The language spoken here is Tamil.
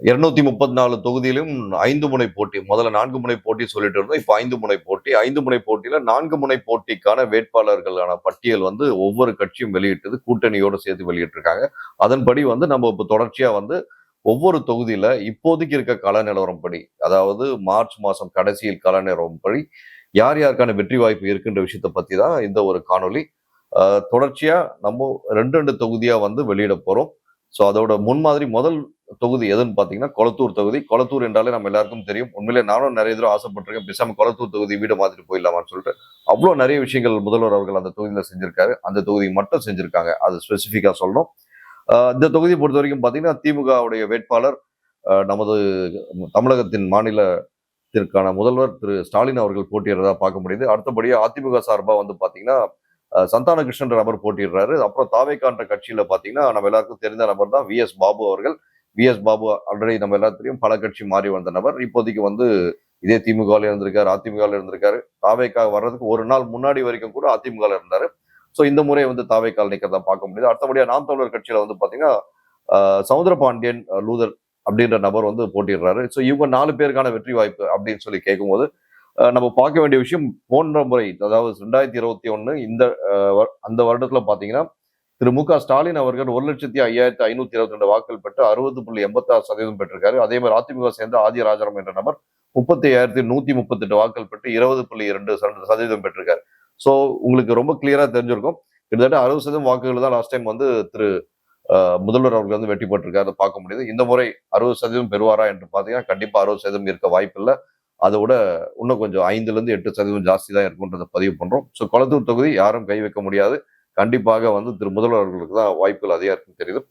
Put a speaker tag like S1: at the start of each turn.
S1: 234 தொகுதியிலும் 5 முனை போட்டி. முதல்ல 4 முனை போட்டி சொல்லிட்டு இருந்தோம். இப்ப 5 முனை போட்டி. 5 முனை போட்டியில 4 முனை போட்டிக்கான வேட்பாளர்களான பட்டியல் வந்து ஒவ்வொரு கட்சியும் வெளியிட்டது. கூட்டணியோட சேர்த்து வெளியிட்டிருக்காங்க. அதன்படி வந்து நம்ம இப்ப தொடர்ச்சியா வந்து ஒவ்வொரு தொகுதியில இப்போதைக்கு இருக்க கள நிலவரம்படி, அதாவது மார்ச் மாசம் கடைசியில் கள நிலவரம்படி யார் யாருக்கான வெற்றி வாய்ப்பு இருக்குன்ற விஷயத்த பத்தி தான் இந்த ஒரு காணொளி. தொடர்ச்சியா நம்ம 2, 2 தொகுதியா வந்து வெளியிட போறோம். ஸோ அதோட முன்மாதிரி முதல் தொகுதி எதுன்னு பார்த்தீங்கன்னா, கொளத்தூர் தொகுதி. கொளத்தூர் என்றாலே நம்ம எல்லாருக்கும் தெரியும். உண்மையிலே நானும் நெறைய தடவ ஆசைப்பட்டுருக்கேன். பேசாம கொளத்தூர் தொகுதி வீடு மாத்திட்டு போயிடலாமான்னு சொல்லிட்டு. அவ்ளோ நெறைய விஷயங்கள் முதல்வர் அவர்கள் அந்த தொகுதியில செஞ்சிருக்காரு. அந்த தொகுதி மட்டும் செஞ்சிருக்காங்க. அது ஸ்பெசிஃபிக்கா சொல்லணும். இந்த தொகுதியை பொறுத்தவரைக்கும் பார்த்தீங்கன்னா, திமுகவுடைய வேட்பாளர் நமது தமிழகத்தின் மாநிலத்திற்கான முதல்வர் திரு ஸ்டாலின் அவர்கள் போட்டியிடுறதா பார்க்க முடியுது. அடுத்தபடியா அதிமுக சார்பா வந்து பார்த்தீங்கன்னா, சந்தான கிருஷ்ணன்ற நபர் போட்டியிடுறாரு. அப்புறம் தாவேக்கான்ற கட்சியில பார்த்தீங்கன்னா, நம்ம எல்லாருக்கும் தெரிந்த நபர் தான் வி.எஸ். பாபு அவர்கள். வி.எஸ். பாபு ஆல்ரெடி நம்ம எல்லாரும் தெரியும். பல கட்சி மாறி வந்த நபர். இப்போதைக்கு வந்து இதே திமுகல இருந்திருக்காரு, அதிமுகல இருந்திருக்காரு. தாவேக்கா வர்றதுக்கு ஒரு நாள் முன்னாடி வரைக்கும் கூட அதிமுகல இருந்தாரு. ஸோ இந்த முறை வந்து தாவேக்கால் நிக்கிறதா பார்க்க முடியுது. அடுத்தபடியா நாம் தமிழர் கட்சியில வந்து பார்த்தீங்கன்னா, சவுந்தரபாண்டியன், லூதர் அப்படின்ற நபர் வந்து போட்டியிடுறாரு. ஸோ இவங்க 4 பேருக்கான வெற்றி வாய்ப்பு அப்படின்னு சொல்லி கேட்கும்போது, நம்ம பார்க்க வேண்டிய விஷயம் போன்ற முறை, அதாவது 2021 இந்த அந்த வருடத்துல பார்த்தீங்கன்னா, திரு மு க ஸ்டாலின் அவர்கள் 1,05,522 வாக்குகள் பெற்று 60.86% பெற்றிருக்காரு. அதே மாதிரி அதிமுக சேர்ந்த ஆதி ராஜாராம் என்ற நபர் 35,138 வாக்குகள் பெற்று 20.2% பெற்றிருக்காரு. ஸோ உங்களுக்கு ரொம்ப கிளியரா தெரிஞ்சிருக்கும். கிட்டத்தட்ட 60% வாக்குகள் தான் லாஸ்ட் டைம் வந்து திரு முதல்வர் அவர்கள் வந்து வெற்றி பெற்றிருக்காரு பார்க்க முடியுது. இந்த முறை 60% பெறுவாரா என்று பார்த்தீங்கன்னா, கண்டிப்பா 60% இருக்க வாய்ப்பில்ல. அதை விட இன்னும் கொஞ்சம் 5-8% ஜாஸ்தி தான் இருக்குன்றத பதிவு பண்றோம். ஸோ கொளத்தூர் தொகுதி யாரும் கை வைக்க முடியாது. கண்டிப்பாக வந்து திரு முதல்வர் அவர்களுக்கு தான் வாய்ப்புகள் அதிகம் இருக்குன்னு தெரியுது.